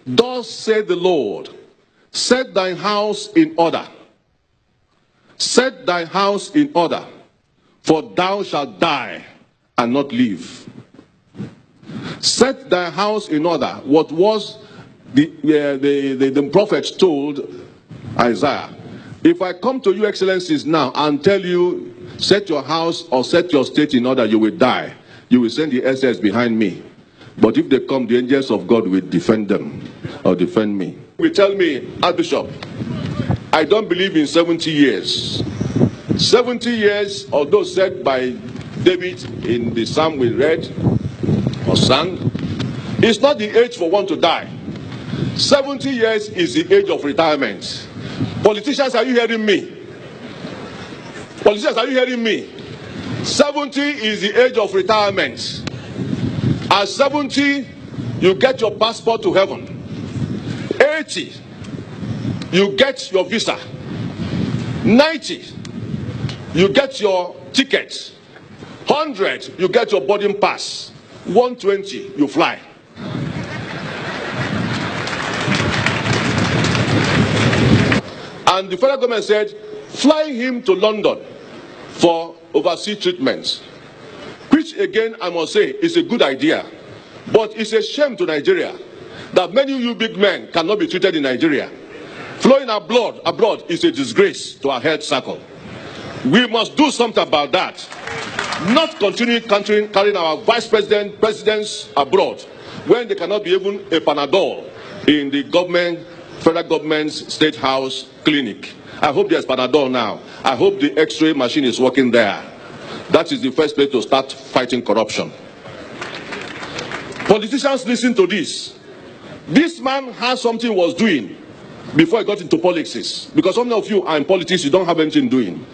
Thus said the Lord, set thy house in order. Set thy house in order, for thou shalt die and not live. Set thy house in order. What was the prophets told Isaiah. If I come to you, excellencies, now and tell you, set your house or set your state in order, you will die. You will send the SS behind me. But if they come, the angels of God will defend them or defend me. You tell me, Archbishop, I don't believe in 70 years. 70 years, although said by David in the psalm we read or sang, it's not the age for one to die. 70 years is the age of retirement. Politicians, are you hearing me? Politicians, are you hearing me? 70 is the age of retirement. At 70, you get your passport to heaven. 80, you get your visa. 90, you get your ticket. 100, you get your boarding pass. 120, you fly. And the federal government said, fly him to London for overseas treatment. Which again, I must say, is a good idea. But it's a shame to Nigeria that many of you big men cannot be treated in Nigeria. Flowing abroad is a disgrace to our health circle. We must do something about that. Not continue carrying our presidents abroad when they cannot be even a Panadol in the federal government's state house clinic. I hope there's Panadol now. I hope the X-ray machine is working there. That is the first place to start fighting corruption. Politicians, listen to this. This man has something he was doing before he got into politics. Because some of you are in politics, you don't have anything doing.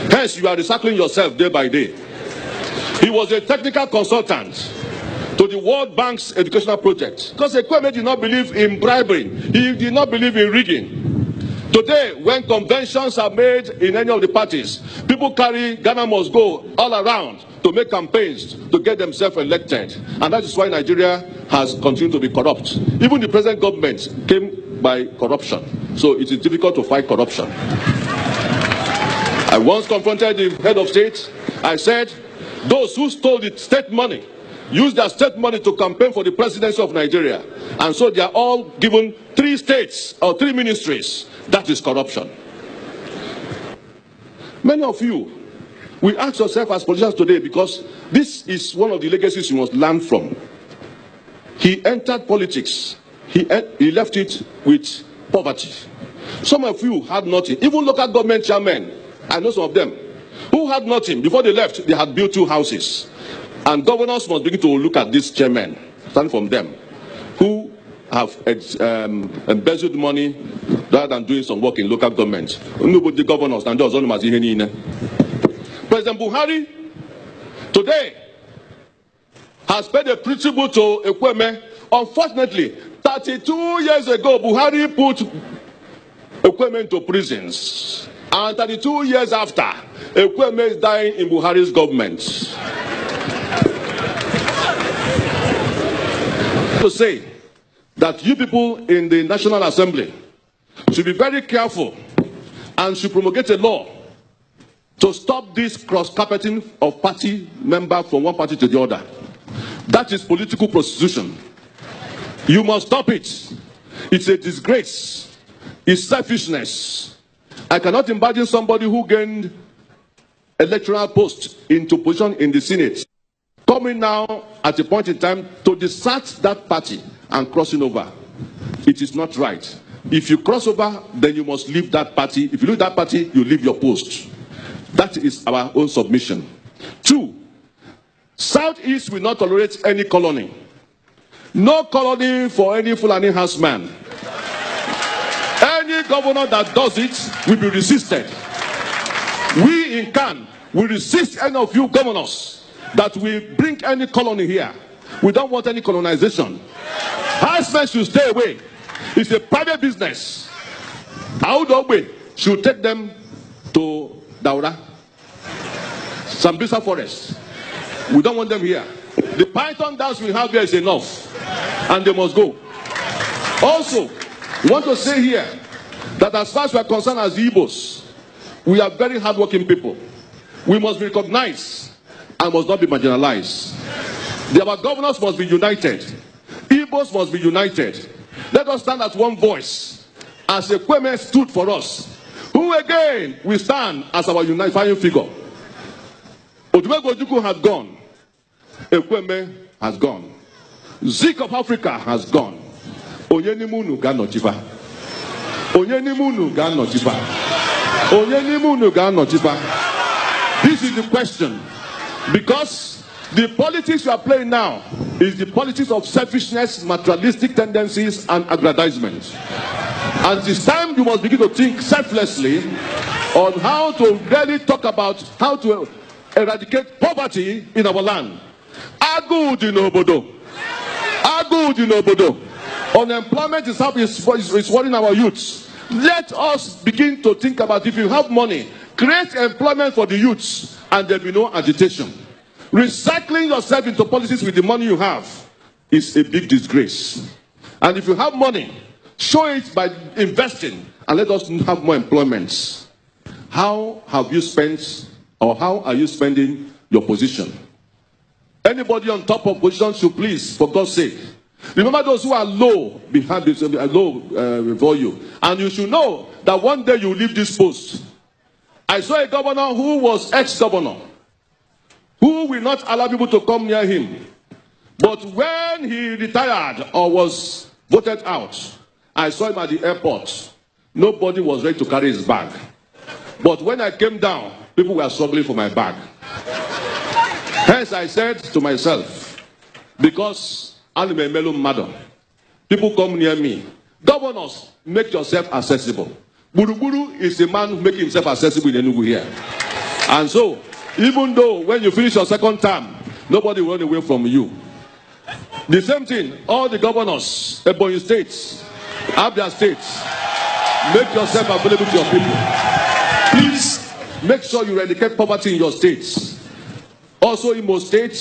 Hence, you are recycling yourself day by day. He was a technical consultant to the World Bank's educational project. Because Ekweme did not believe in bribery. He did not believe in rigging. Today, when conventions are made in any of the parties, people carry Ghana must go all around to make campaigns to get themselves elected. And that is why Nigeria has continued to be corrupt. Even the present government came by corruption. So it is difficult to fight corruption. I once confronted the head of state. I said, those who stole the state money, used their state money to campaign for the presidency of Nigeria. And so they are all given 3 states or 3 ministries. That is corruption. Many of you, we ask yourself as politicians today, because this is one of the legacies you must learn from. He entered politics. He left it with poverty. Some of you had nothing. Even local government chairmen, I know some of them, who had nothing. Before they left, they had built 2 houses. And governors must begin to look at these chairmen, stand from them, who have embezzled money rather than doing some work in local government. Nobody governors and those. President Buhari today has paid a tribute to Ekweme. Unfortunately, 32 years ago, Buhari put Ekweme into prisons. And 32 years after, Ekweme is dying in Buhari's government. To say that you people in the National Assembly should be very careful and should promulgate a law to stop this cross-carpeting of party members from one party to the other. That is political prostitution. You must stop it. It's a disgrace. It's selfishness. I cannot imagine somebody who gained electoral post into position in the Senate coming now at a point in time to desert that party and crossing over. It is not right. If you cross over, then you must leave that party. If you leave that party, you leave your post. That is our own submission. 2, Southeast will not tolerate any colony. No colony for any Fulani houseman. Any governor that does it will be resisted. We in Kan will resist any of you governors that will bring any colony here. We don't want any colonization. Housemen should stay away. It's a private business. Audogbe should take them to Daura, Sambisa Forest. We don't want them here. The python dance we have here is enough, and they must go. Also, we want to say here that as far as we are concerned as Igbos, we are very hardworking people. We must be recognized and must not be marginalized. Our governors must be united. Igbos must be united. Let us stand as one voice, as Ekweme stood for us, who again will stand as our unifying figure. Odumegwu Ojukwu has gone. Ekweme has gone. Zik of Africa has gone. Onyenimunu ga notifa. Onyenimunu ga notifa. Onyenimunu ga notifa. This is the question. Because the politics you are playing now is the politics of selfishness, materialistic tendencies, and aggrandizement. And it's time you must begin to think selflessly on how to really talk about how to eradicate poverty in our land. Agud in Obodo. Agud in Obodo. Unemployment is worrying our youths. Let us begin to think about, if you have money, create employment for the youths and there will be no agitation. Recycling yourself into policies with the money you have is a big disgrace. And if you have money, show it by investing and let us have more employments. How have you spent, or how are you spending your position? Anybody on top of position should please, for God's sake, remember those who are low behind this, before you. And you should know that one day you will leave this post. I saw a governor who was ex-governor, who will not allow people to come near him. But when he retired or was voted out, I saw him at the airport. Nobody was ready to carry his bag. But when I came down, people were struggling for my bag. Hence I said to myself, because I'm a melon mother, people come near me. Governors, make yourself accessible. Buruburu is a man making himself accessible in Enugu here. And so, even though when you finish your second term, nobody will run away from you. The same thing, all the governors, Ebonyi State, Abia State, make yourself available to your people. Please, make sure you eradicate poverty in your states. Also Imo State,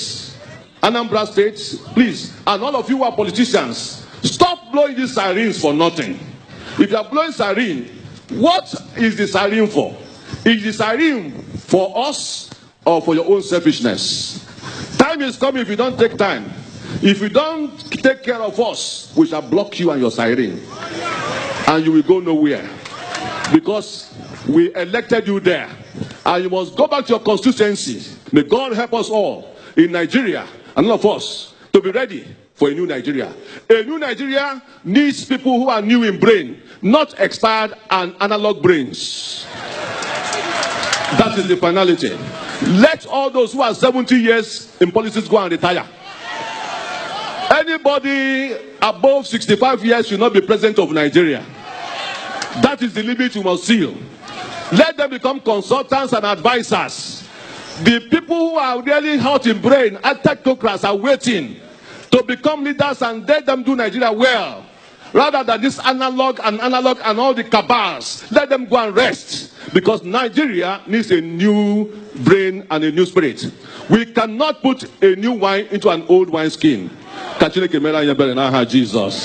Anambra State, please. And all of you who are politicians, stop blowing these sirens for nothing. If you are blowing siren, what is the siren for? Is the siren for us or for your own selfishness? Time is coming if you don't take time. If you don't take care of us, we shall block you and your siren. And you will go nowhere. Because we elected you there. And you must go back to your constituency. May God help us all in Nigeria, and all of us, to be ready for a new Nigeria. A new Nigeria needs people who are new in brain, not expired and analog brains. That is the finality. Let all those who are 70 years in politics go and retire. Anybody above 65 years should not be president of Nigeria. That is the limit you must seal. Let them become consultants and advisors. The people who are really hot in brain, technocrats, are waiting to become leaders and let them do Nigeria well. Rather than this analog and all the cabals, let them go and rest. Because Nigeria needs a new brain and a new spirit. We cannot put a new wine into an old wineskin. Jesus.